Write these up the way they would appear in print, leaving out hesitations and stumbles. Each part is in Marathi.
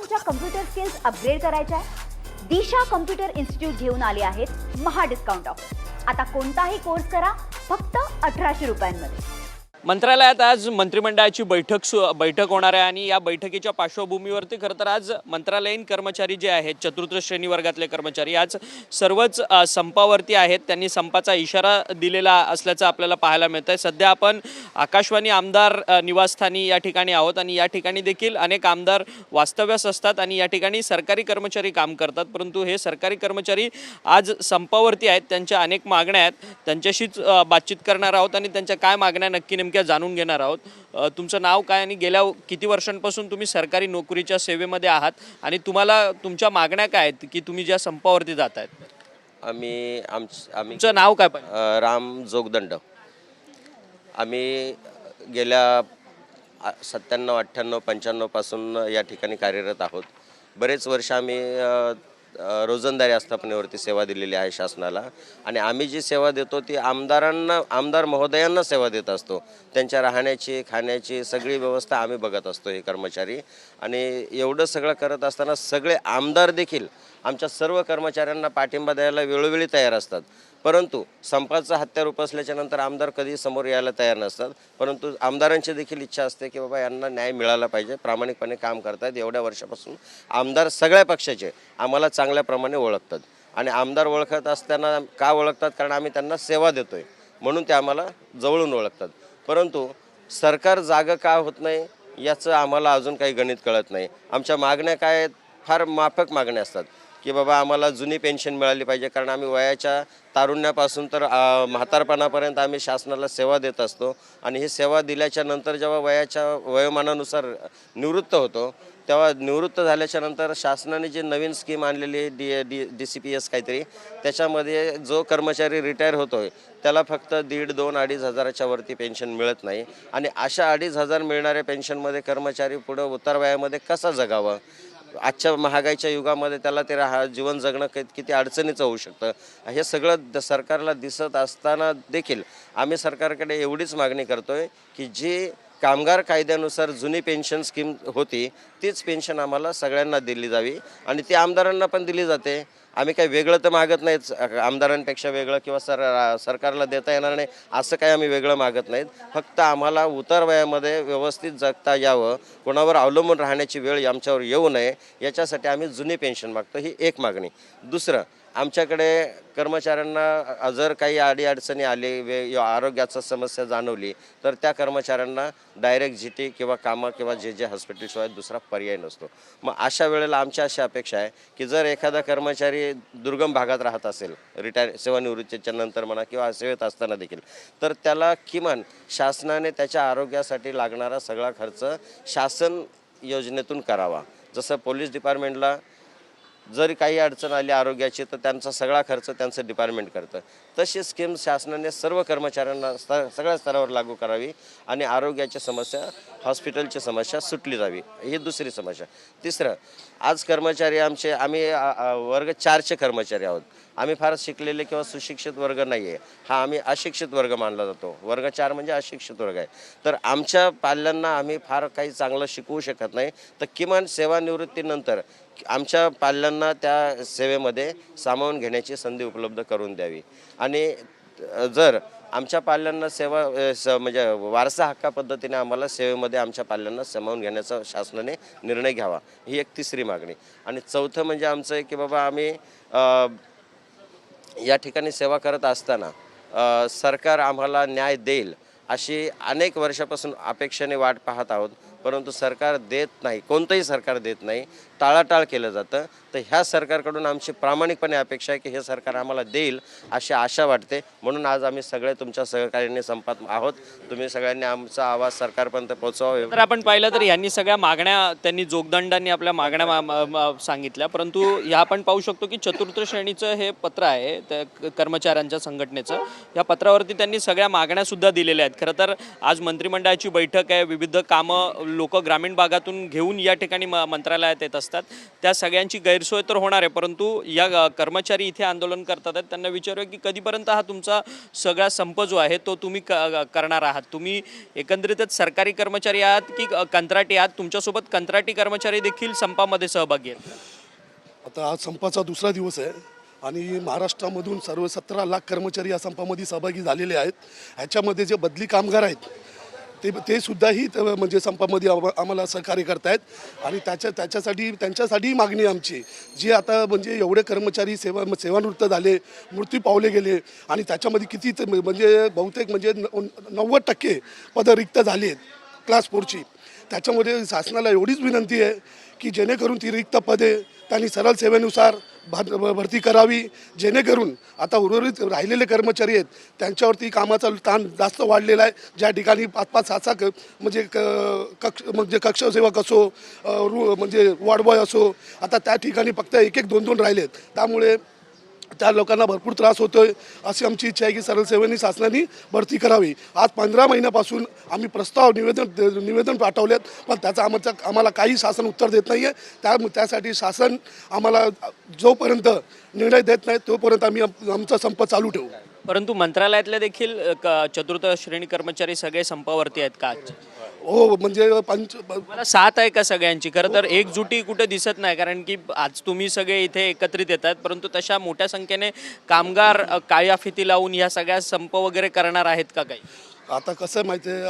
तुमच्या कम्प्युटर स्किल्स अपग्रेड करायच्या आहे? दिशा कम्प्युटर इन्स्टिट्यूट घेऊन आले आहेत महा डिस्काउंट ऑफर. आता कोणताही कोर्स करा फक्त 1800 रुपयांमध्ये. मंत्रालयात आज मंत्रिमंडळाची बैठक होणार आहे आणि या बैठकीच्या पार्श्वभूमीवरती खरं तर आज मंत्रालयीन कर्मचारी जे आहेत चतुर्थ श्रेणी वर्गातले कर्मचारी आज सर्वच संपावरती आहेत. त्यांनी संपाचा इशारा दिलेला असल्याचं आपल्याला पाहायला मिळत आहे. सध्या आपण आकाशवाणी आमदार निवासस्थानी या ठिकाणी आहोत आणि या ठिकाणी देखील अनेक आमदार वास्तव्यास असतात आणि या ठिकाणी सरकारी कर्मचारी काम करतात. परंतु हे सरकारी कर्मचारी आज संपावरती आहेत. त्यांच्या अनेक मागण्या आहेत, त्यांच्याशीच बातचीत करणार आहोत आणि त्यांच्या काय मागण्या नक्की जाणून घेणार आहोत. तुमचं नाव काय आणि गेल्या किती वर्षांपासून तुम्ही सरकारी नोकरीच्या सेवेमध्ये आहात आणि तुम्हाला तुमच्या मागण्या काय आहेत की तुम्ही ज्या संपावरती जात आहेत? आम्ही तुमचं नाव काय? पण राम जोगदंड. आम्ही गेल्या 97, 98, 95 पासून या ठिकाणी कार्यरत आहोत. बरेच वर्ष आम्ही रोजंदारी आस्थापनेवरती सेवा दिलेली आहे शासनाला आणि आम्ही जी सेवा देतो ती आमदार महोदयांना सेवा देत असतो. त्यांच्या राहण्याची खाण्याची सगळी व्यवस्था आम्ही बघत असतो हे कर्मचारी. आणि एवढं सगळं करत असताना सगळे आमदार देखील आमच्या सर्व कर्मचाऱ्यांना पाठिंबा द्यायला वेळोवेळी तयार असतात. परंतु संपाचं हत्यार उपसल्याच्या नंतर आमदार कधी समोर यायला तयार नसतात. परंतु आमदारांची देखील इच्छा असते की बाबा यांना न्याय मिळाला पाहिजे, प्रामाणिकपणे काम करतात. एवढ्या वर्षापासून आमदार सगळ्या पक्षाचे आम्हाला चांगल्याप्रमाणे ओळखतात आणि आमदार ओळखत असताना का ओळखतात? कारण आम्ही त्यांना सेवा देतो आहे म्हणून ते आम्हाला जवळून ओळखतात. परंतु सरकार जागं का होत नाही याचं आम्हाला अजून काही गणित कळत नाही. आमच्या मागण्या काय आहेत? फार माफक मागण्या असतात की बाबा आम्हाला जुनी पेन्शन मिळाली पाहिजे. कारण आम्ही वयाच्या तारुण्यापासून तर म्हातारपणापर्यंत आम्ही शासनाला सेवा देत असतो आणि ही सेवा दिल्याच्या नंतर जेव्हा वयोमानानुसार निवृत्त होतो तेव्हा निवृत्त झाल्याच्या नंतर शासनाने जी नवीन स्कीम आणलेली आहे DCPS काहीतरी, त्याच्यामध्ये जो कर्मचारी रिटायर होतो आहे त्याला फक्त 1,500, 2,000, 2,500 वरती पेन्शन मिळत नाही. आणि अशा 2,500 मिळणाऱ्या पेन्शनमध्ये कर्मचारी पुढं उतार वयामध्ये कसा जगावं? आजच्या महागाईच्या युगामध्ये त्याला ते जीवन जगणं किती अडचणीचं होऊ शकतं. हे सगळं सरकारला दिसत असताना देखील आम्ही सरकारकडे एवढीच मागणी करतो आहे की जी कामगार कायद्यानुसार जुनी पेन्शन स्कीम होती तीच पेन्शन आम्हाला सगळ्यांना दिली जावी आणि ती आमदारांना पण दिली जाते. आम्ही काही वेगळं तर मागत नाहीत, आमदारांपेक्षा वेगळं किंवा सरकारला देता येणार नाही असं काही आम्ही वेगळं मागत नाहीत. फक्त आम्हाला उतार वयामध्ये व्यवस्थित जगता यावं, कोणावर अवलंबून राहण्याची वेळ आमच्यावर येऊ नये याच्यासाठी आम्ही जुनी पेन्शन मागतो. ही एक मागणी. दुसरं, आमच्याकडे कर्मचाऱ्यांना जर काही अडीअडचणी आली, आरोग्याची समस्या जाणवली तर त्या कर्मचाऱ्यांना डायरेक्ट GT किंवा कामा किंवा जे हॉस्पिटलशिवाय दुसरा पर्याय नसतो. मग अशा वेळेला आमची अशी अपेक्षा आहे की जर एखादा कर्मचारी दुर्गम भागात राहत असेल, सेवानिवृत्तीच्या नंतर म्हणा किंवा सेवेत असताना देखील, तर त्याला किमान शासनाने त्याच्या आरोग्यासाठी लागणारा सगळा खर्च शासन योजनेतून करावा. जसं पोलीस डिपार्टमेंटला जरी काही अडचण आली आरोग्याची तर त्यांचा सगळा खर्च त्यांचं डिपार्टमेंट करतं. तशी स्कीम शासनाने सर्व कर्मचाऱ्यांना सगळ्या स्तरावर लागू करावी आणि आरोग्याची समस्या, हॉस्पिटलची समस्या सुटली जावी. ही दुसरी समस्या. तिसरं, आज कर्मचारी आम्ही वर्ग 4चे कर्मचारी आहोत. आम्ही फार शिकलेले किंवा सुशिक्षित वर्ग नाही आहे. हा आम्ही अशिक्षित वर्ग मानला जातो. वर्ग 4 म्हणजे अशिक्षित वर्ग आहे. तर आमच्या पाल्यांना आम्ही फार काही चांगलं शिकवू शकत नाही. तर किमान सेवानिवृत्तीनंतर आमच्या पाल्यांना त्या सेवेमध्ये सामावून घेण्याची संधी उपलब्ध करून द्यावी. आणि जर आमच्या पाल्यांना म्हणजे वारसा हक्का पद्धतीने आम्हाला सेवेमध्ये आमच्या पाल्यांना सामावून घेण्याचा शासनाने निर्णय घ्यावा. ही एक तिसरी मागणी. आणि चौथं म्हणजे आमचं आहे की बाबा आम्ही या ठिकाणी सेवा करत असताना सरकार आम्हाला न्याय देईल अशी अनेक वर्षापासून अपेक्षेने वाट पाहत आहोत. परंतु सरकार देत नाही, कोणतंही सरकार देत नाही, टाळाटाळ केलं जातं. तर ह्या सरकारकडून आमची प्रामाणिकपणे अपेक्षा आहे की हे सरकार आम्हाला देईल अशी आशा वाटते. म्हणून आज आम्ही सगळे तुमच्या सहकार्याने संपात आहोत. तुम्ही सगळ्यांनी आमचा आवाज सरकारपर्यंत पोहोचवावा. तर आपण पाहिलं तर यांनी सगळ्या मागण्या, त्यांनी जोगदंडांनी आपल्या मागण्या सांगितल्या. परंतु ह्या आपण पाहू शकतो की चतुर्थ श्रेणीचं हे पत्र आहे त्या कर्मचाऱ्यांच्या संघटनेचं. या पत्रावरती त्यांनी सगळ्या मागण्या सुद्धा दिलेल्या आहेत. खरं तर आज मंत्रिमंडळाची बैठक आहे, विविध कामं लोक ग्रामीण भागातून घेऊन या ठिकाणी मंत्रालयात येत असतात. त्या सगळ्यांची गैरसोय तर होणार आहे, परंतु या कर्मचारी इथे आंदोलन करतात आहेत, त्यांना विचारूया की कधीपर्यंत हा तुमचा सगळा संप जो आहे तो तुम्ही करणार आहात. तुम्ही एकंदरीतच सरकारी कर्मचारी आहात की कंत्राटी आहात? तुमच्यासोबत कंत्राटी कर्मचारी देखील संपामध्ये सहभागी आहेत. आता आज संपाचा दुसरा दिवस आहे आणि महाराष्ट्रामधून सर्व 17 लाख कर्मचारी या संपामध्ये सहभागी झालेले आहेत. ह्याच्यामध्ये जे बदली कामगार आहेत ते सुद्धाही म्हणजे संपामध्ये आम्हाला सहकार्य करतायत आणि त्यांच्यासाठी मागणी आहे आमची, जी आता म्हणजे एवढे कर्मचारी सेवानिवृत्त झाले, मृत्यू पावले गेले आणि त्याच्यामध्ये किती म्हणजे बहुतेक म्हणजे 90% पदं रिक्त झाली आहेत क्लास 4ची. त्याच्यामध्ये शासनाला एवढीच विनंती आहे की जेणेकरून ती रिक्त पदे त्यांनी सरळ सेवेनुसार भरती करावी, जेणेकरून आता उर्वरित राहिलेले कर्मचारी आहेत त्यांच्यावरती कामाचा ताण जास्त वाढलेला आहे. ज्या ठिकाणी 5-5, 6-6 म्हणजे कक्षसेवक असो, म्हणजे वॉर्ड बॉय असो, आता त्या ठिकाणी फक्त 1-1, 2-2 राहिलेत. त्यामुळे त्या लोकांना भरपूर त्रास होतोय. अशी आमची इच्छा आहे की सरळ सेवेने शासनाने भरती करावी. आज 15 महिन्यापासून आम्ही प्रस्ताव निवेदन पाठवलेत, पण त्याचा आम्हाला काही शासन उत्तर देत नाही आहे. त्यासाठी शासन आम्हाला जोपर्यंत निर्णय देत नाही तोपर्यंत आम्ही आमचा संप चालू ठेवू. परंतु मंत्रालयातले देखील चतुर्थ श्रेणी कर्मचारी सगळे संपावरती आहेत का? हो, म्हणजे मला साथ आहे का सगळ्यांची? खरं तर एकजुटी कुठे दिसत नाही, कारण की आज तुम्ही सगळे इथे एकत्रित येत आहेत, परंतु तशा मोठ्या संख्येने कामगार काळ्या फिती लावून ह्या सगळ्या संप वगैरे करणार आहेत का काही? आता कसं आहे माहिती आहे,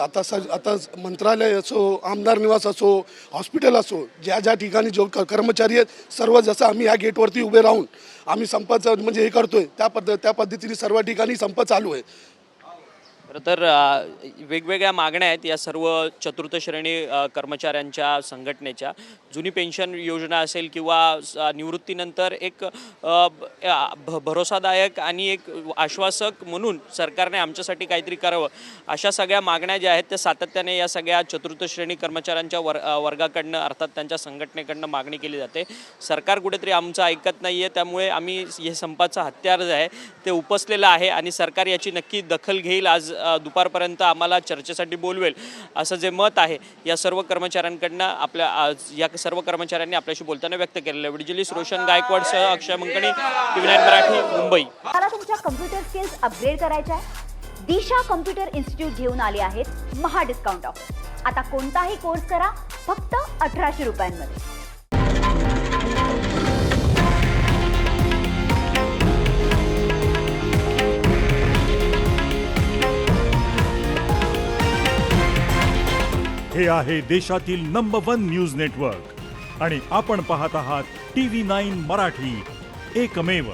आता मंत्रालय असो, आमदार निवास असो, हॉस्पिटल असो, ज्या ठिकाणी जो कर्मचारी आहेत सर्व, जसं आम्ही या गेटवरती उभे राहून आम्ही संपाचं म्हणजे हे करतोय त्या पद्धतीने सर्व ठिकाणी संप चालू आहे. खरं तर वेगवेगळ्या मागण्या आहेत या सर्व चतुर्थ श्रेणी कर्मचाऱ्यांच्या संघटनेच्या. जुनी पेन्शन योजना असेल किंवा निवृत्तीनंतर एक भरोसादायक आणि एक आश्वासक म्हणून सरकारने आमच्यासाठी काहीतरी करावं, अशा सगळ्या मागण्या ज्या आहेत त्या सातत्याने या सगळ्या चतुर्थ श्रेणी कर्मचाऱ्यांच्या वर्गाकडनं अर्थात त्यांच्या संघटनेकडनं मागणी केली जाते. सरकार कुठेतरी आमचं ऐकत नाही आहे, त्यामुळे आम्ही हे संपाचं हत्यार जे आहे ते उपसलेलं आहे आणि सरकार याची नक्की दखल घेईल. आज दुपारपर्यंत आम्हाला चर्चेसाठी बोलवेल असं जे मत आहे या सर्व कर्मचाऱ्यांकडनं या सर्व कर्मचाऱ्यांनी आपल्याशी बोलताना व्यक्त केलेलं आहे. व्हिडिओ रोशन गायकवाडसह अक्षय मंकणी, TV9 मराठी, मुंबई. मला तुमच्या कम्प्युटर स्किल्स अपग्रेड करायच्या आहे? दिशा कम्प्युटर इन्स्टिट्यूट घेऊन आले आहेत महा डिस्काउंट ऑफर. आता कोणताही कोर्स करा फक्त 1800 रुपयांमध्ये. हे आहे देशातील नंबर 1 न्यूज नेटवर्क आणि आपण पाहत आहात TV9 मराठी, एकमेव.